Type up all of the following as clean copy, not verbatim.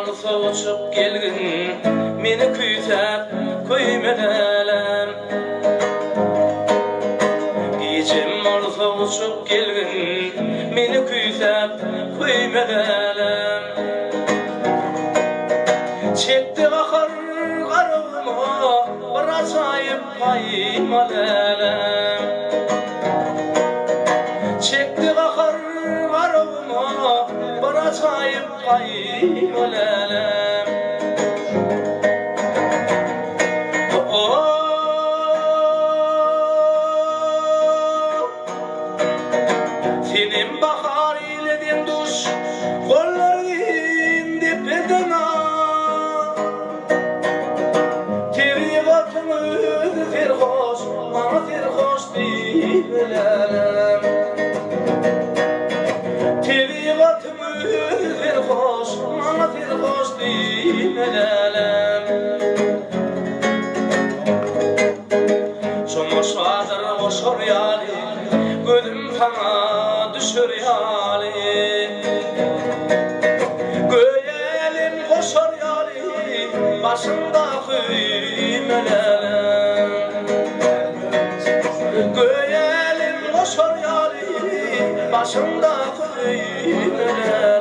olsa uçup gelgin, meni küytep köýmelem. Gecem olsa uçup gelgin, meni küytep köýmelem. Çekti bakar karıma, bir acayip kaymalelem. Çekti bakar karıma, bir acayip kaymalelem. Senin bahar eyledin duş, kolların depeden terhoş, bana terhoş diyebilem. Tebiatımı terhoş, bana terhoş diyebilem. Çomuşadır boşur yali, gözüm sana düşür yali. Göyelim boşur yali, başımda kıymelem. Göyelim boşur yali, başımda kıymelem.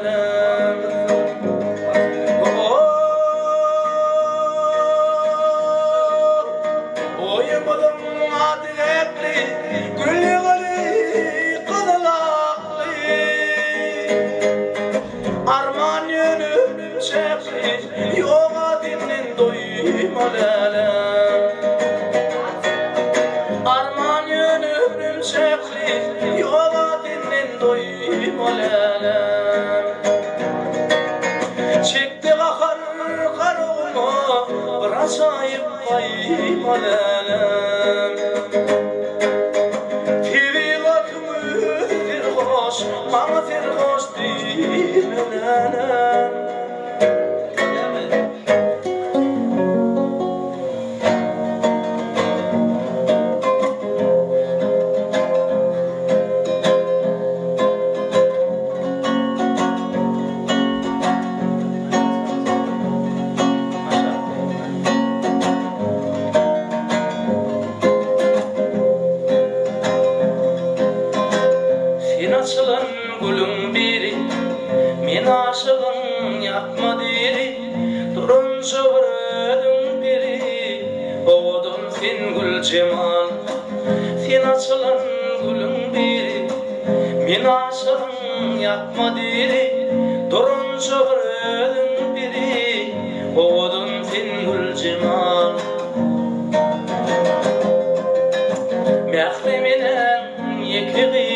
Oyamadım adetli, gül yıgılı kızılaklı. Arman yönüm çekli, yok adinin doymalelem. Arman yönüm çekli, yok adinin doymalelem. Çekti bakar karıma, bir acayip kaymalelem. Tebiatımı terhoş, bana terhoş diyebilem. Açılan gülüm biri, men aşığın yapma diri. Durunca ödüm biri, oğudun sen gül cemal. Sen açılan gülüm biri, men aşığın yapma diri. Durunca ödüm biri, oğudun sen gül cemal. Mehreminen yekli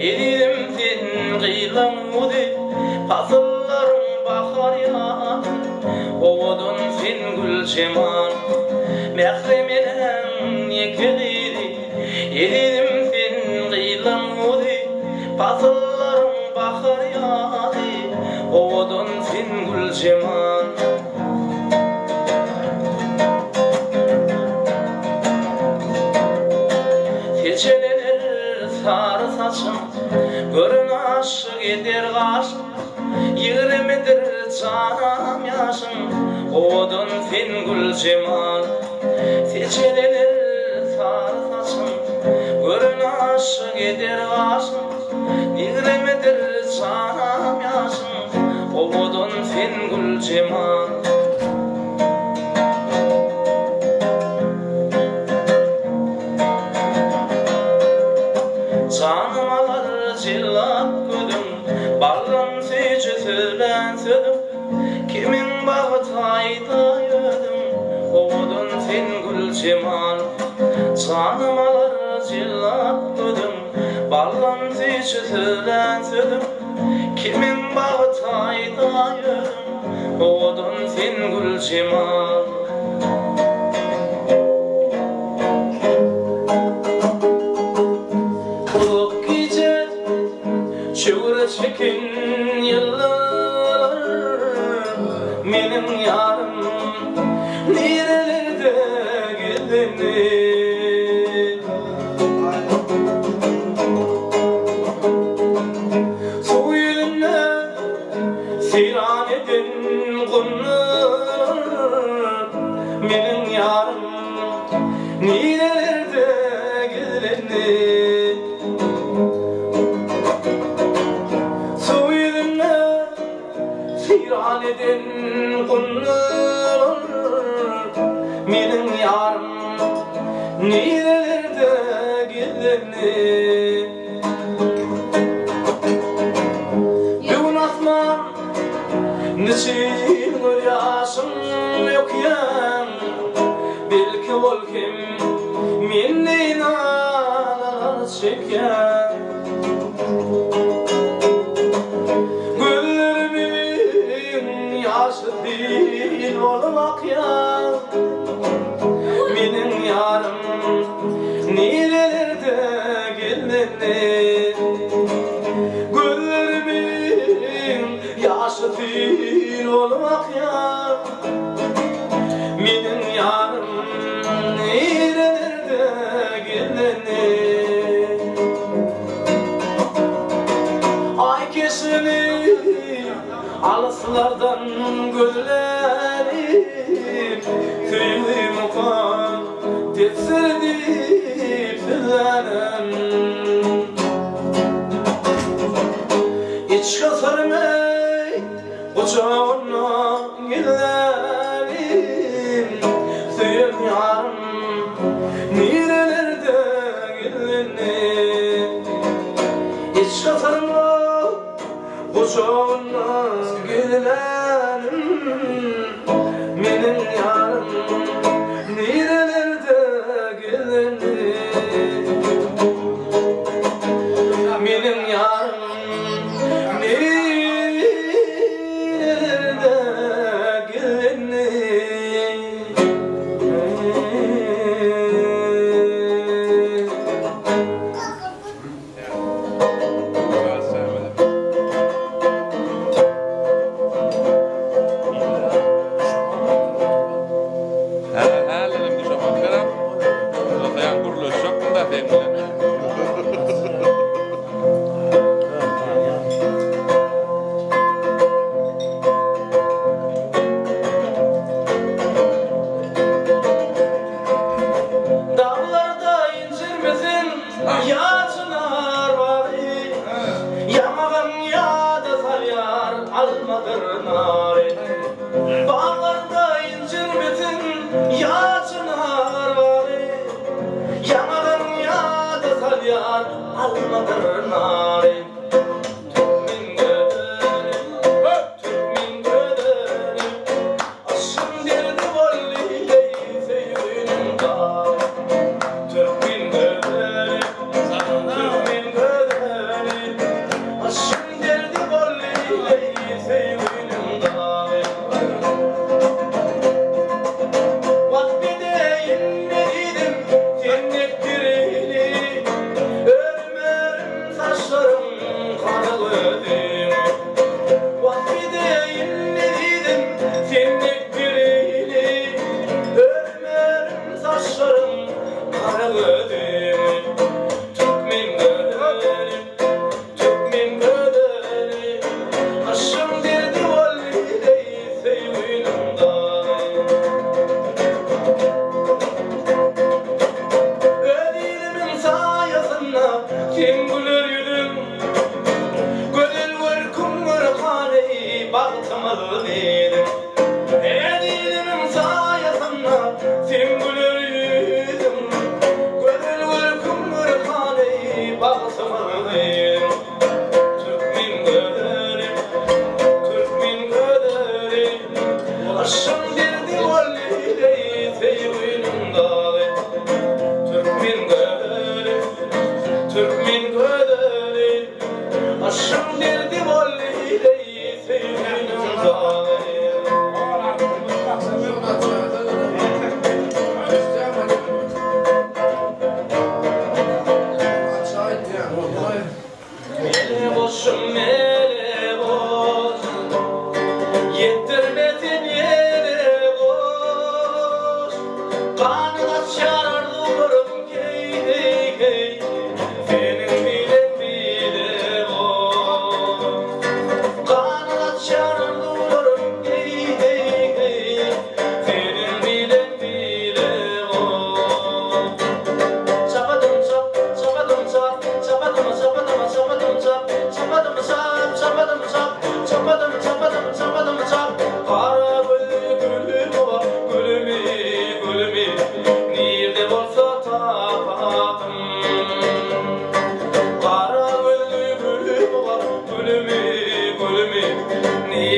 elimden gıylamudi, pasıllarım bakar ya, oğudun sen gül cemal. Mehreminen yekili, elimden gıylamudi, pasıllarım bakar ya, oğudun sen gül cemal. Geceler sarı saçım, görün aşık eder kaşım. Yığremedir canım yaşım, oğudun sen gül cemal. Geceler sarı saçım, görün aşık eder kaşım. Yığremedir canım yaşım, oğudun sen gül cemal. Canım alır cillap güdüm, balım sücü sülen südüm. Kimin bağıtayda yödüm, oğudun sen gül cemal. Canım alır cillap güdüm, balım sücü sülen südüm. Kimin bağıtayda yödüm, oğudun sen gül cemal. Şuur çekin yıllar, benim yarım nerelerde gideni. Su yüzüne seyran seyran edin kunlar menin yarım nilelerde gelenir su yüzüne seyran edin kunlar menin yarım nilelerde gelenir gün asman niçin yaşım yok ya belki ol kim minni nalar çeker gözlerimin yaşı değil olmak ya menin yarım nilelerde gelenir gözlerimin yaşı değil olmak ya menin yarım nilelerde gelenir ay kesini alıslardan gözlerim tüyüm kan tetsirdi filanım İç kasarmay uçağına gidelim tüyüm yarım nerelerde gelenir İç kasarmay uçağına gidelim menin yarım nerelerde gelenir menin yarım nerelerde gelenir Dağlarda incirmesin ya çınar var yamağın ya da salyar almadır nari Bağlarda incirmesin ya çınar var yamağın ya da salyar almadır nari Kim gülür yüzüm Gönül var kumlar haneyi Baktamalı değilim Edilimin sayesinde Kim gülür yüzüm Gönül var kumlar haneyi Baktamalı değilim Türkmen göderim Türkmen göderim Aşım derdi vallideyi Seyyidin dağı Türkmen göderim Türkmen göderim Aşım derdi vallideyi Seyyidin dağı Mele boşum mele boş Yettirmedin yere boş Kanına çağırdım key key Senin bile bile boş Kanına çağırdım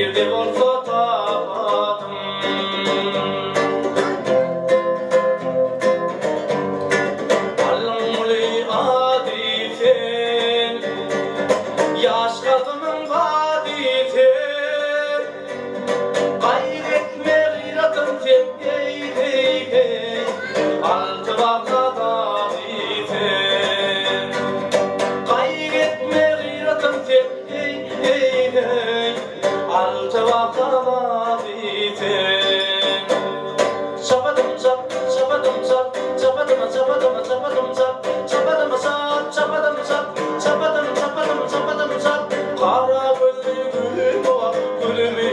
nirde bolsa tapadım. Alımlı aditen, yaş kadının vaditen, gayretme gıyratın tepkeydi, altı vakada biten. Gayretme gıyratın tepkeydi, altı vakada biten. Çapadım çap, çapadım çap, çapadım çapadım çapadım çap, çapadım çap, çapadım çap, çapadım çapadım çapadım çap. Kara gözlü gülüm baba, gülümü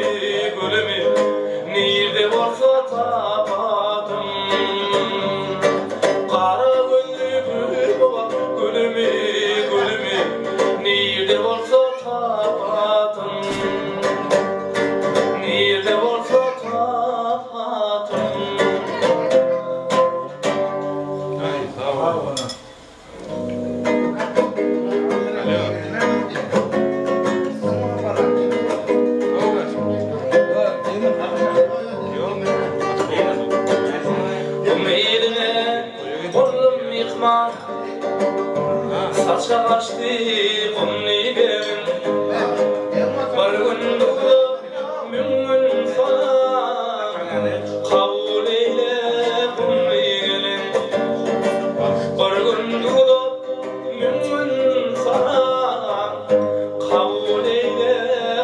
gülümü, nirde bolsa tapadım. Kara gözlü gülüm baba, gülümü gülümü, nirde bolsa tapadım. Nirde bolsa tapadım. Meyrine kollum yıkmak, saça kaçtı kumni gelin. Var gün doğdu mümin sana, kabul eyle kumni gelin. Var gün doğdu mümin sana, kabul eyle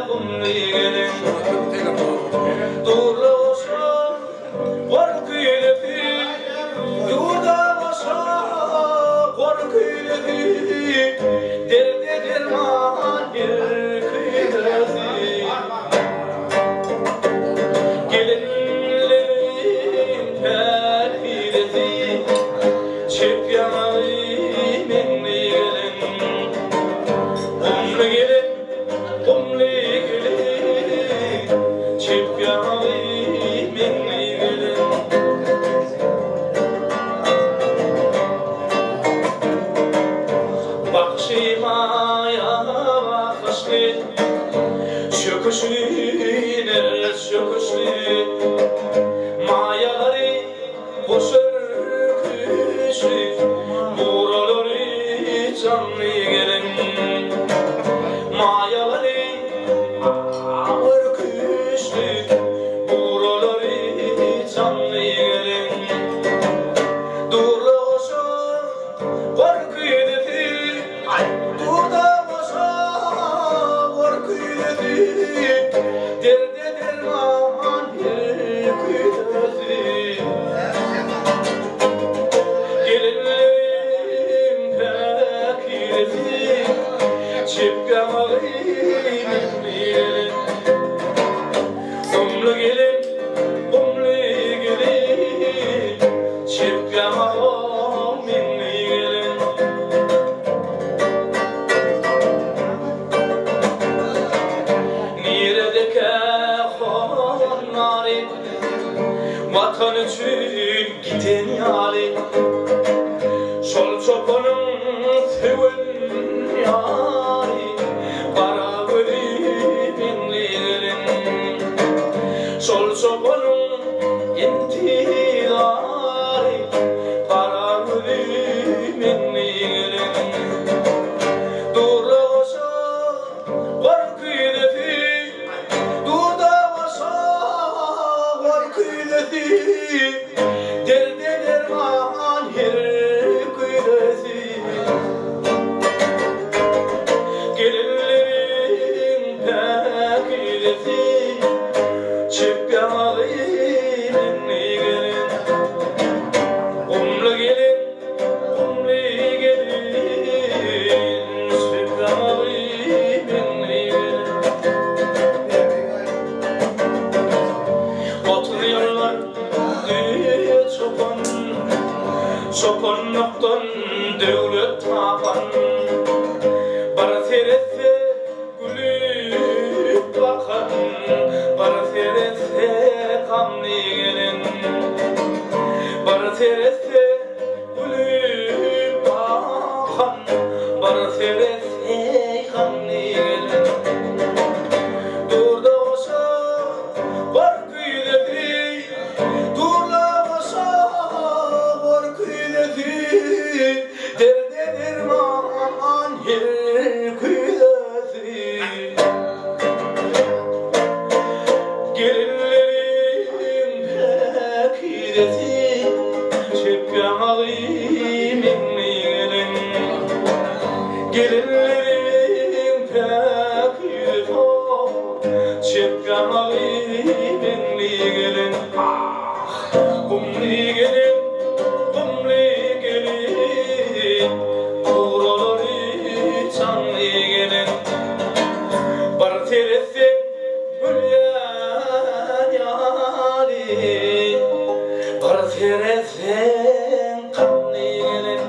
kumni gelin. Doğru olsun var kıyleti, Yuda başa korkuydu, derde derman bir kıydırdı. Gelinlerin perhidesi, çep yanarı menli gelin. Kumlu gelin, kumlu gelin, çep yanarı menli gelin. Bakşimaya bakışlı, şöküşlüler şöküşlü, mayaları koşur küşlü, buraları canlı gelin. Mayaları ağır küşlü, buraları canlı gelin. Durla koşur korkuydu, Durda başa korkuydu, derde derman bir kıydırdı. Gelinlerim pekirdi, çipkamalı gelin. Kumlu gelin, kumlu gelin, çipkamalı gelin. Vatan için giden yali, şol çobanın seven yali, kara gözlü menli gelin. Şol çobanın intizari, kara gözlü menli gelin. Durla koşa korkuydu, durda koşa korkuydu, derde derman her kıydırdı. Gelinlerin pekirdi, çipkamalı menli gelin. Kumlu gelin, kumlu gelin, çipkamalı menli gelin. Oturuyorlar diye çoban, çobanlıktan devlet tapan. Bar teretse gülüp bakan, bar teretse kamlı gelin. Bar teretse gülüp bakan, bar teretse kamlı gelin. Durda olsa benli gelin kumli gelin uğraları çanlı gelin bar teresi hülyan yali bar teresi kanlı gelin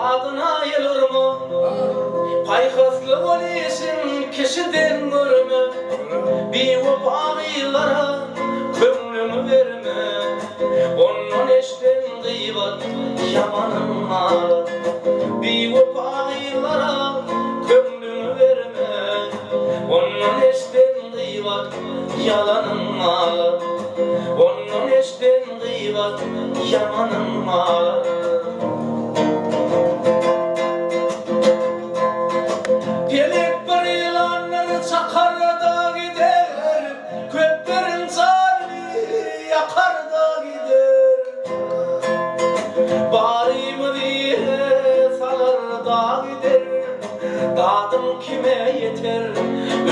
adına gelir mi? Paykaslı oluşun kişiden görme bir vefailara kömrümü verme onun eşten gıybat yamanın malı bir vefailara kömrümü verme onun eşten gıybat yalanın malı onun eşten gıybat yamanın malı Gelip bir ilanları çakar da gider Köplerin canını yakar da gider Bari mı diye salar da gider Dadım kime yeter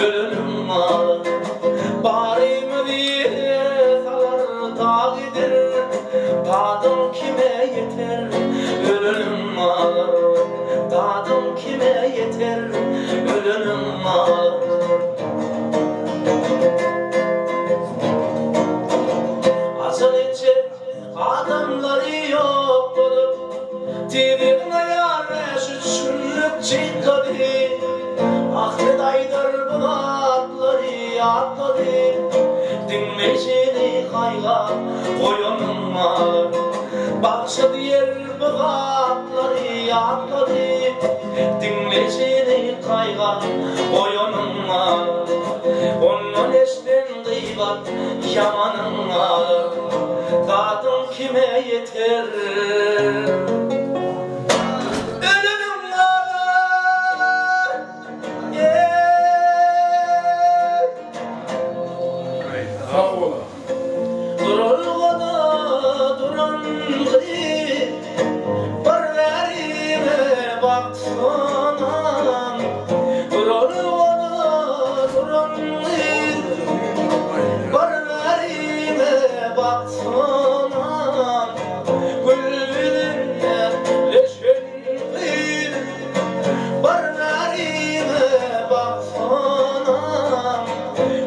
ölünün malı Bari mı diye salar da gider Dadım kime yeter ölünün malı Dadım kime yeter ölünün malı Acıl içe adamları yok olup Diline yarış üçünlük çıkadı Ahmet Aydar bu atları atladı Dinmeyeceğini kayla koyunun malı Bakşı diğer bu atları atladı Dinleyeceğini kayga boyunun malı Onun eşten gıybat yamanın malı Kadın kime yeter ölünün malı Durulgada duran gıyı Barverime baksana Durulgada duran gıyı Barverime baksana Gülbinimle leşen gıyı Barverime baksana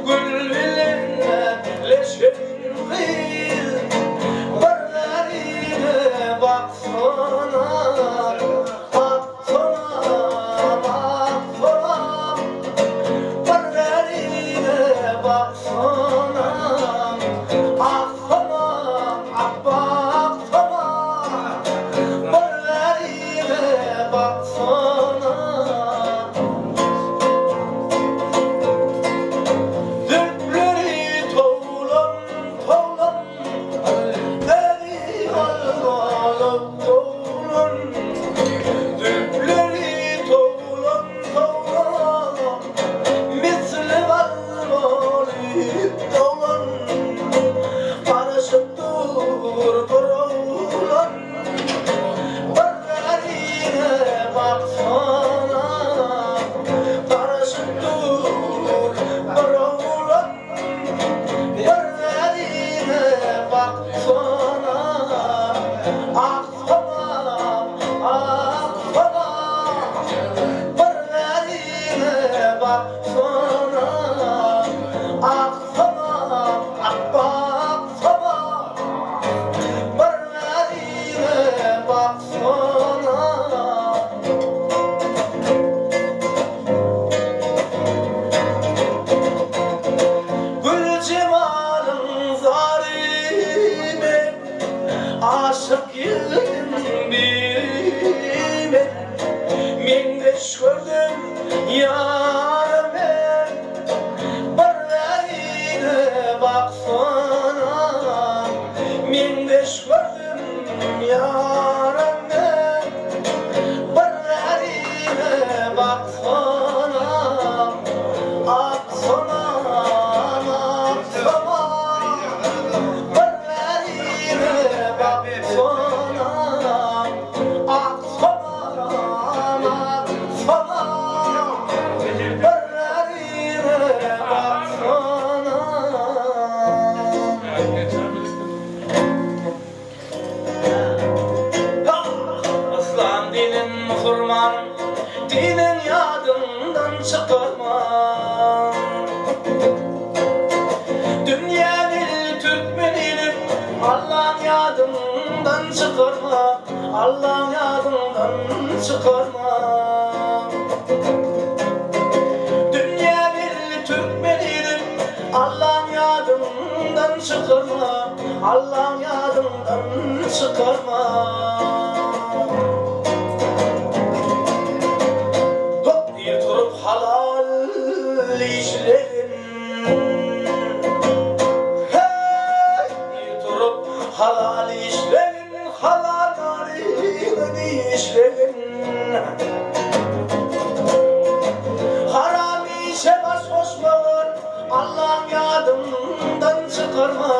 Gülbinimle leşen gıyı Barverime baksana Aşık yılın birine Mendeş gördüm yarime Barverine baksana Mendeş gördüm yarime Barverine baksana Aksana aksana İslam dinin Müslüman dinin yadından çıkarma. Dünya dil Türkmeninim Allah'ın yadından çıkarma. Allah'ın yadından çıkarma. Dünya dil Türkmeninim Allah'ın yadından çıkarma. Allah'ın yadından çıkarma. Halal işlerin, hey, durup halal işlerin, halalın işlerin. Haram işe baş koşmayın, Allah'ın yadından çıkarma,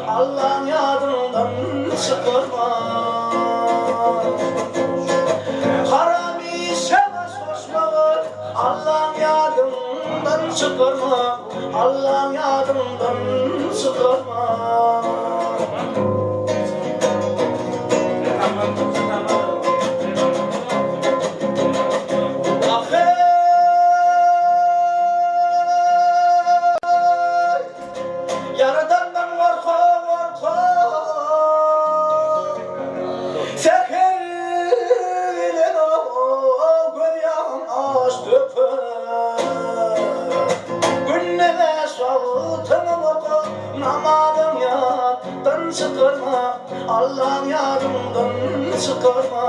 Allah'ın yadından çıkarma. Haram işe baş koşmayın, Allah'ın yadından çıkarma, Allah'ın yadından çıkarma. Yaradandan korka korka, seherleyin o gölyan açtı. Günneme şavutunu oku, namazın yadından çıkarma, Allah'ın yadından çıkarma.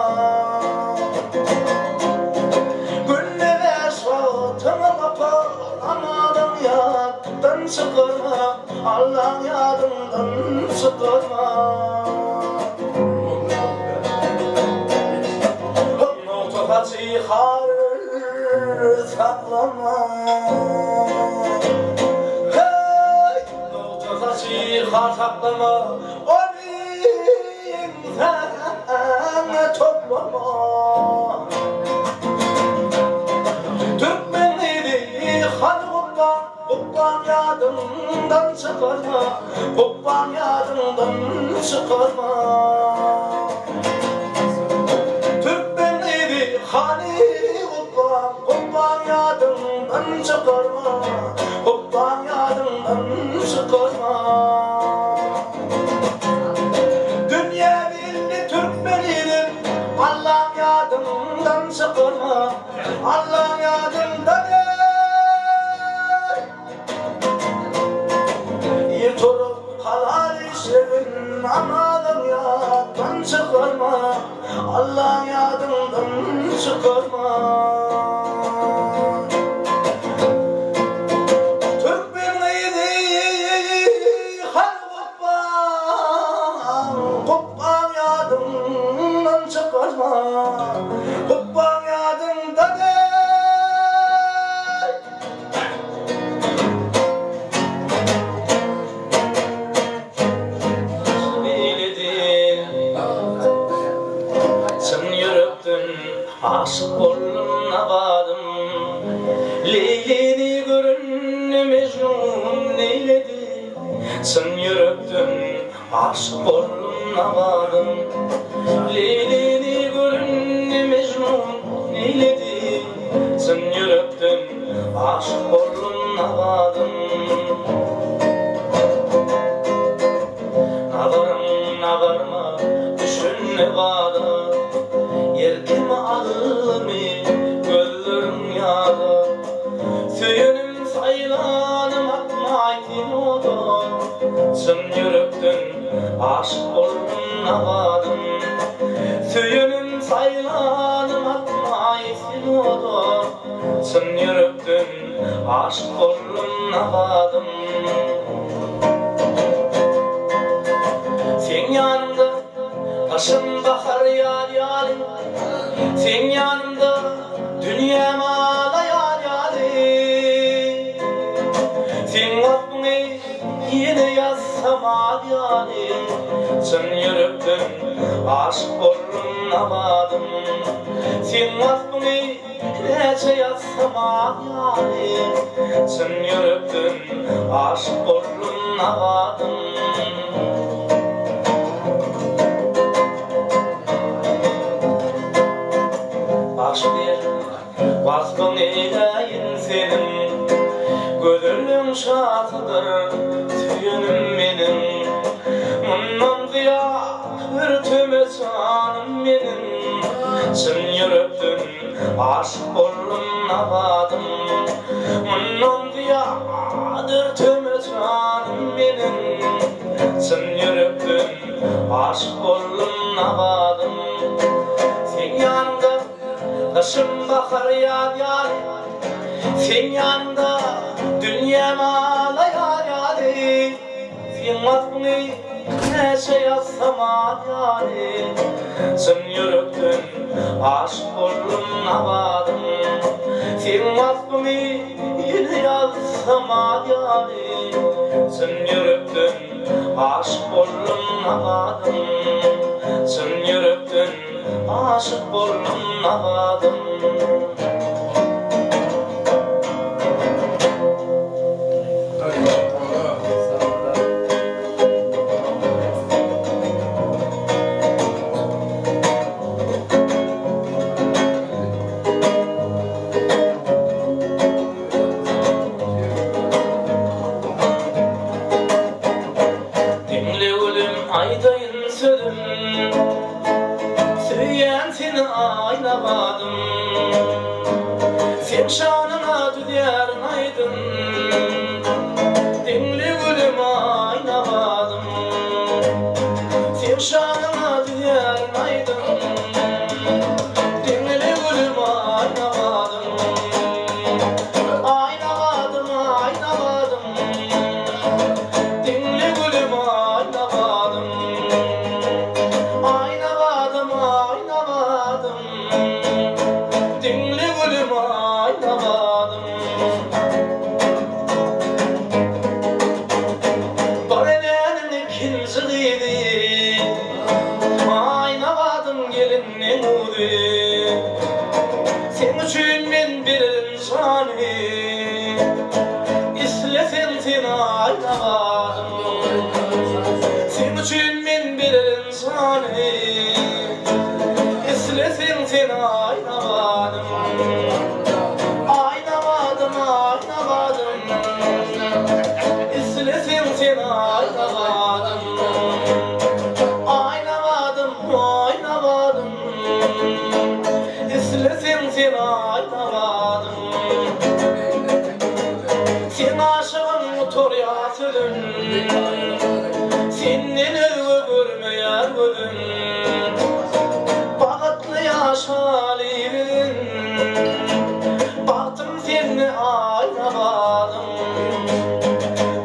Günneme şavutunu oku, namazın yadından çıkarma, Allah'ın yadından çıkarma. Notokacı har saklama. Hey, notokacı har saklama. Onu insana toplama. Türkmenleri han Kubban yadından çıkarma, Kubban yadından çıkarma. Türkmenleri hani Kubban yadından çıkarma, Kubban yadından çıkarma. Dünya bildi Türkmenleri Allah'ın yadından çıkarma, Allah'ın yadından. Halal işlerin amalın yadından çıkarma, Allah'ın yadından çıkarma. Türkmenleri hal Kubban yadından çıkarma, Kubban yadından. Aşık oldum navadım, Leylini görün Mecnun neyledi. Sen yürektün aşık oldum navadım, Leylini görün Mecnun neyledi. Sen yürektün aşık oldum navadım. Navarım navarma düşün nevada, yerkim alımı gözlerim yağdı. Söyünüm saylanım atmayın oda. Sen yürekten aşık oldum navadım. Söyünüm saylanım atmayın oda. Sen yürekten aşık oldum navadım. Sen yanımda taşın bakar yar yarim, sen yanımda dünyam ağlayar yarim. Sen aklını yine yazsam al yarim. Sen yürekten aşık oldum navadım. Sen aklını nece yazsam al yarim. Sen yürekten aşık oldum navadım. Çın yürekten aşık oldum navadım. Ondan diyadır tüme canım benim. Çın yürekten aşık oldum navadım. Sen yanımda kışım bakar yar yar. Sen yanımda dünyam ağlayar yari. Sen aklını neşe yazsam yari. Sen yürekten aşık oldum navadım. Sen aklını yine yazsam yari. Sen yürekten aşık oldum navadım. Sen yürekten aşık oldum navadım. Aydayın sözüm, söyleyen seni aynamadım. Sen şanına dünyarın aydın, dinli gülüm aynamadım. Sen şanına dünyarın aydın, dinli gülüm aynamadım. Aynamadım, aynamadım, dinli gülüm aynamadım. Aynamadım, aynamadım, dinli gülüm aynamadım. Barenenin ikinciliğiydi, aynamadım gelinin uğdu. Sen üçün ben bir insanı, İslesen seni aynamadım. Sen üçün ben bir insanı, İslesen seni aynamadım. Aynamadım, aynamadım, İslesen seni aynamadım. Aynamadım, aynamadım, İslesen seni aynamadım. Sen aşığın motor yasılın, senin ögü görmeyer gözün. Bağıtlı yaşalıyın, baktım seni aynamadım.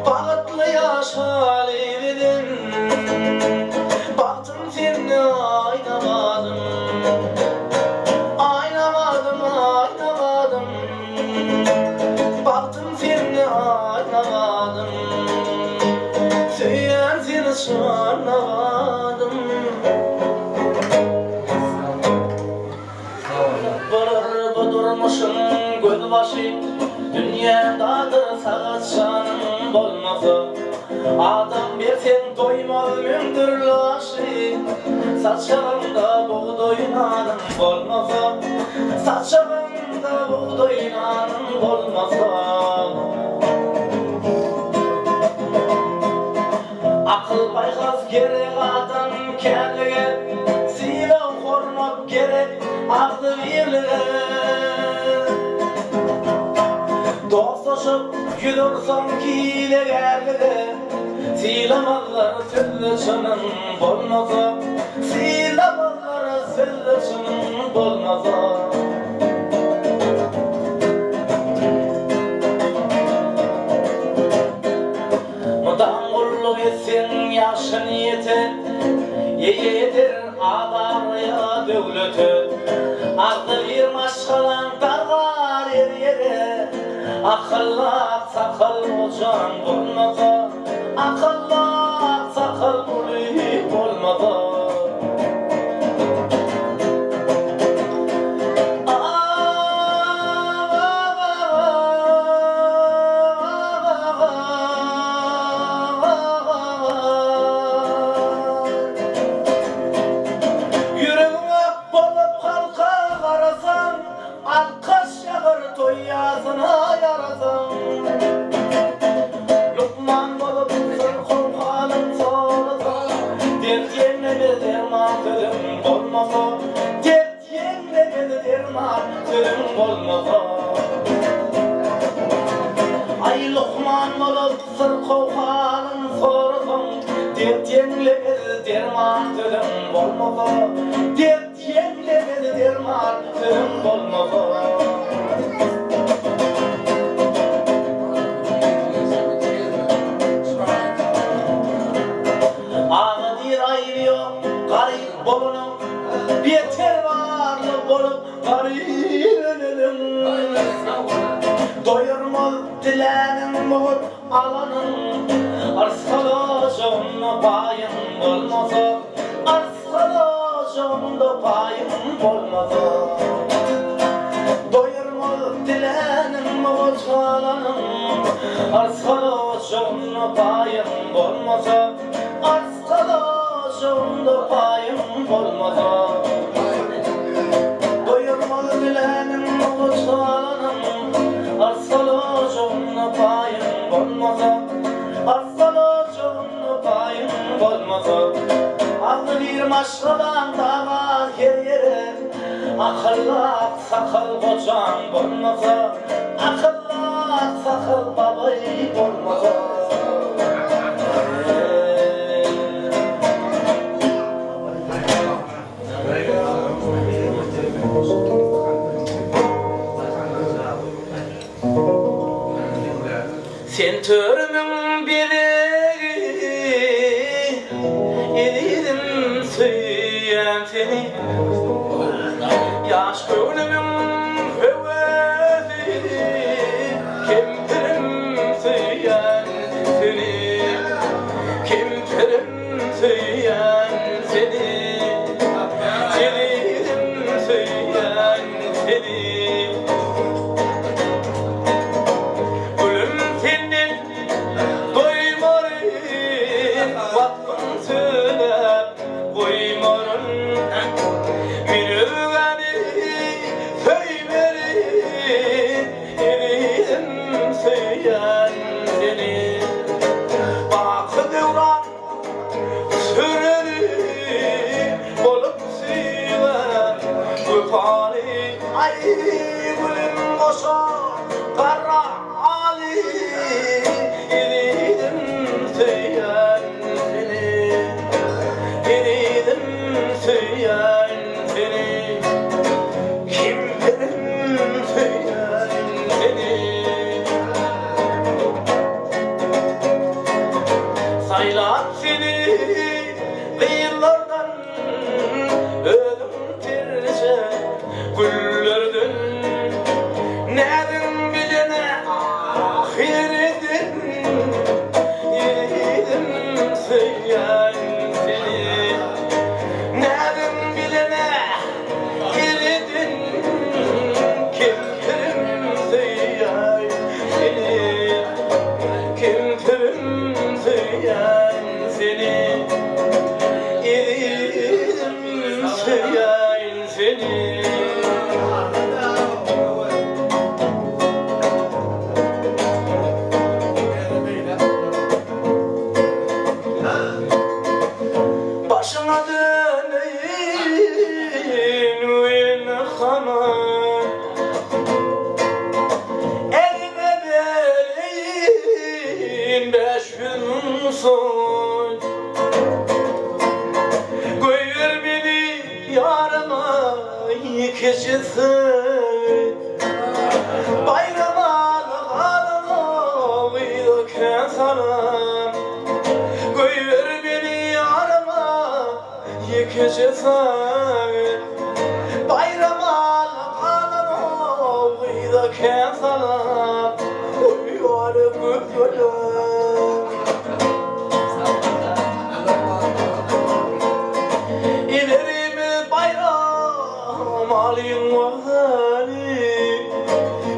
Bağıtlı yaşalıyın, baktım seni aynamadım. Aynamadım, aynamadım, baktım seni aynamadım. Söyleyen seni sanamadım. Bırır durmuşum göz başı, dünyadadır sağaçanım bolmasa. Adam bersen doymaz mündür laşı, saçağımda buğdaylanım bolmasa. Saçağımda buğdaylanım bolmasa. Akıl baygaz gerek adam kendine, silah hormak gerek aklı birliğe. Dostlaşıp yürürsen kile geride, silamazlar sözleşinin bolmasa. Silamazlar sözleşinin bolmasa. Etsin yaşın yeter, yeter adamya devleti. Aklı bir maşkalan dargar yere, akıllı sakal olcan bulmaza. Akıllı sakal bulayıp olmaza. Lokman bolup kol halın soğudu. Dert yerine bir derman dedim olmasa. Dert yerine derman türüm bolmasa. Ay Lokman olup sır kovhanın sorsun, dert yenglemez derman türüm bolmasa. Dert yenglemez derman türüm bolmasa. Garip bolunum, beter varlı bolup garip ölürüm. Doyurmaz dilenin muhut alanın, arsalacağımda payım olmasa, arsalacağımda payım olmasa. Doyurmaz dilenin muhut alanın, arsalacağımda payım olmasa, arsalacağımda payım olmasa. Doyurmaz dilenin muhtalanım, arsalacağımda payım olmasa, arsalacağımda payım olmasa. Aklı bir maşradan dağa her yere, akıllı sakal kocan olmasa, akıllı sakal babayı olmasa. Sen törümün biri, edidim söyleyen seni. Yaş gönlümün hevesi, kempirim söyleyen seni. Kempirim söyleyen seni. Edidim söyleyen seni. Ay gülüm boşa kara ali, eridim söyleyen seni, eridim söyleyen seni. Kim benim söyleyen seni? Saylan seni kıyılardan ölüm tirse güllerden, nedim bilene ahiretin, yedim söyleyen seni. Nedim bilene ahiretin, kimpirim söyleyen seni. Kimpirim söyleyen seni. Yedim söyleyen seni. Başına döneyim uyun haman, elime vereyim 5 gün son. Koyur beni yarıma yıkıcısın, bayrama ağlama uyurken salam. Koyur beni yarıma yıkıcısın, bayrama ağlama uyurken salam. Uyuyorum gülüm, İlerimi bayram alayım vali,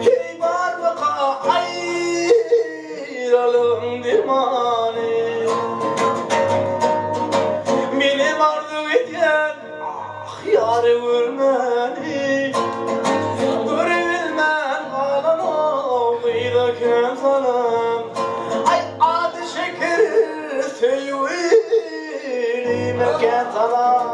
hey barbaka ayrılım dimani. Beni vardı eden ah yarı vurmani, görülmen ağlama kıyıdaken salam. Ay adı şeker söyleyeyim eken salam.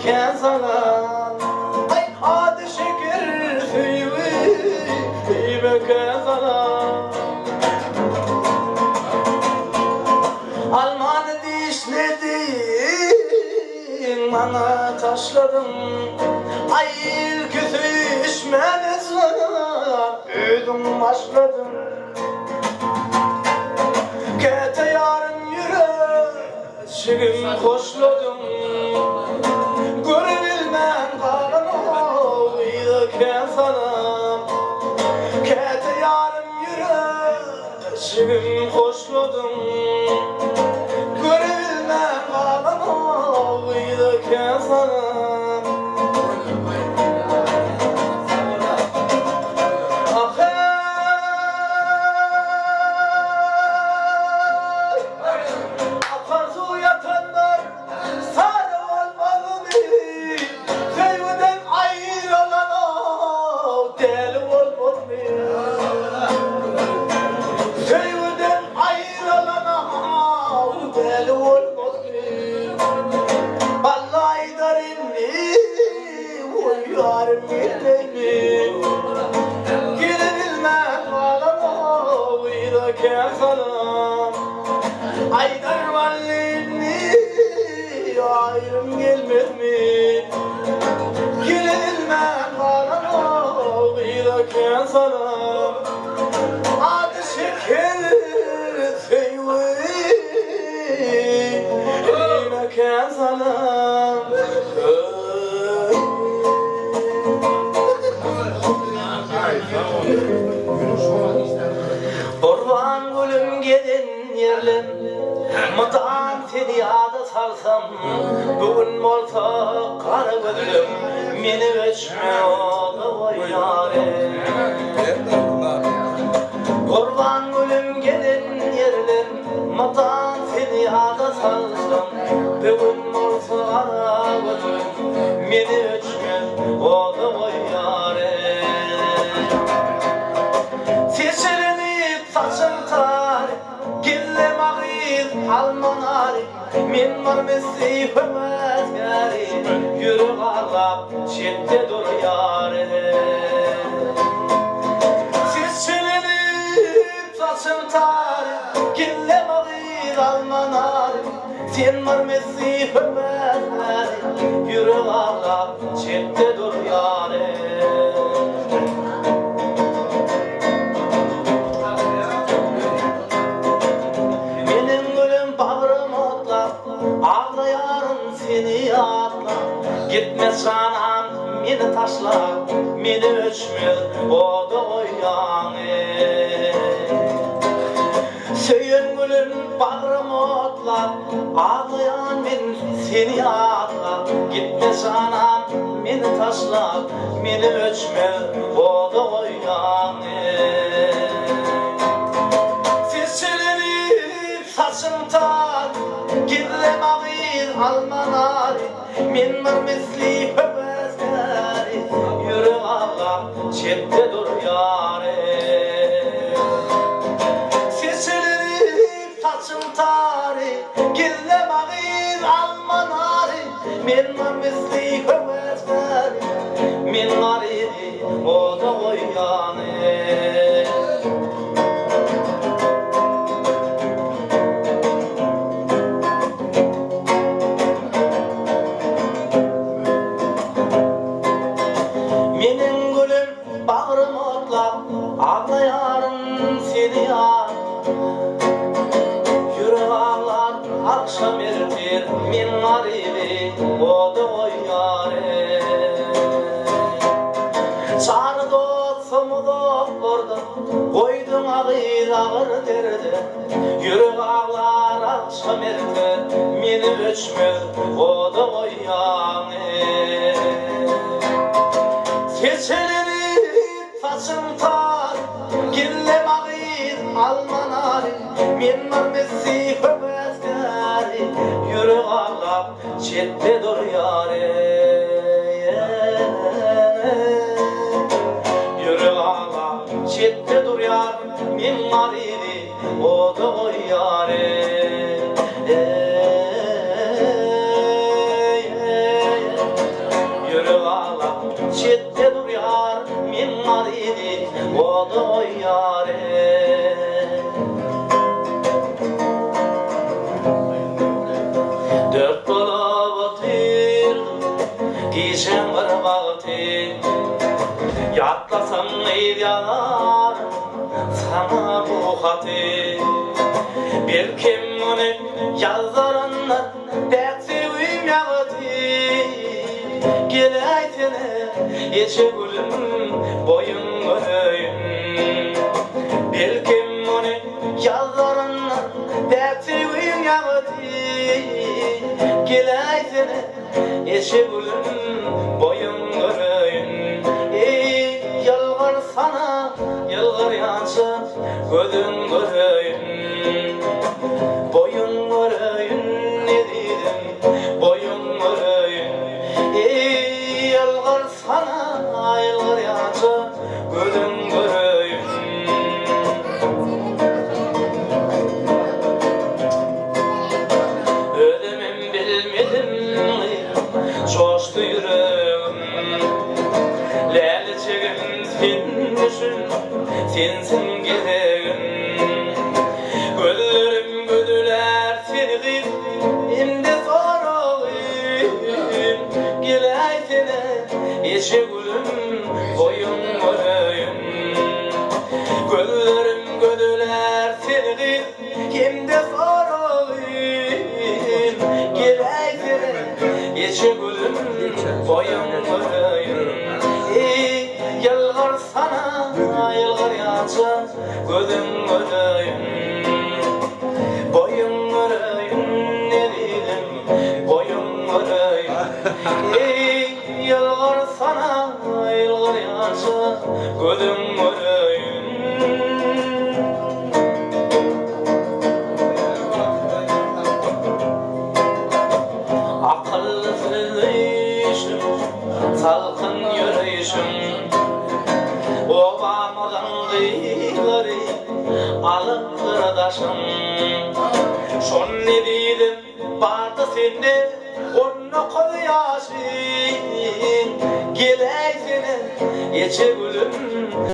iken sana ay adı şeker süyüken sana Almanı dişledin bana taşladın ay kötü işmene sana ödüm başladım Kete yarın yüreğim hoşladım Görebilmem kalan oydayken sana Kete yarın yüreğim hoşladım Görebilmem kalan oydayken sana Aydar valini ayrım gelmez mi? Gelilmem kalan oğuyken sana adı şeker süyüken sana Orman gülüm gelin yerlen Mıdan feryada salsam Bugün olsa kara gözlüm Meni öçme oğlu yâre Orman gülüm gelin yerlen Mıdan feryada salsam Bugün olsa kara gözlüm Meni öçme oğlu yâre Saçım tarih, gillem ağır, almanari Min var mesih ömez gari Yürü ağlap, çette dur yâre Çiçelenip saçım tarih, gillem ağır, almanari Min var mesih ömez gari Yürü ağlap, çette dur yâre Seni atla, gitme sanam, beni taşla, beni ölçme, o da oyan Söyün gülüm bağrım otla, ağlayan ben seni atla, gitme sanam, beni taşla, beni ölçme, o da oyan Seslenip saçım tar, gillem ağır almanari min var misli höbezgari yürü ağla çette dur yâre Seslenip saçım tari gillem ağır almanari min var misli höbezgari min var idi o da oyanı Bağrım otlap ağlayarım seni ağlar Yürü ağlar akşam ertir min var idi o da o yâre Çağrı dostum doktorda koydum ağır derdi Yürü ağlar akşam ertir meni ölçme o da o yâre Seçelenip saçım tar, gillem ağır almanari Min var mesih ömezgari, yürü ağlap çette dur yâre Yürü ağlap çette dur yâre min var idi o da o yâre çette duryar min maridi o da oyyare. Dört bala batırdım giyşen var bağıtı, yatlasam neydi yanar sana bu hatı. Bir kim onu yazarınlar pek sevim yağıtı, gel aytene eşe gülüm boyun göreyim. Bir kim onu yazarınlar pek sevim yağıtı, gel aytene eşe gülüm boyun göreyim. Ey yalvar sana yalvar yansa gözün göreyim. Boyun göreyim ne dedim boyun göreyim. Ey yalvar sana yalvar yansa gözün göreyim. Ödemem bilmedim coştu yüreğim. Lale çekim sen düşün sensin gereğim. Güllerim güdüler seni kıyıp imde sorayım. Gel aytene eşe gülüm boyun göreyim. Güllerim güdüler seni kıyıp imde sorayım. Gel aytene eşe gülüm boyun göreyim. Ey yalvar sana yalvar yansa gözüm göreyim. Boyun göreyim ne dedim boyun göreyim. Ey yalvar sana yalvar yansa gözüm göreyim. Akılsız işim salkın yürüyüşüm, obamadan kıyıları alıp kırdaşım. Şon ne dedim vardı sende onu koyasın. Gel aytene eşe gülüm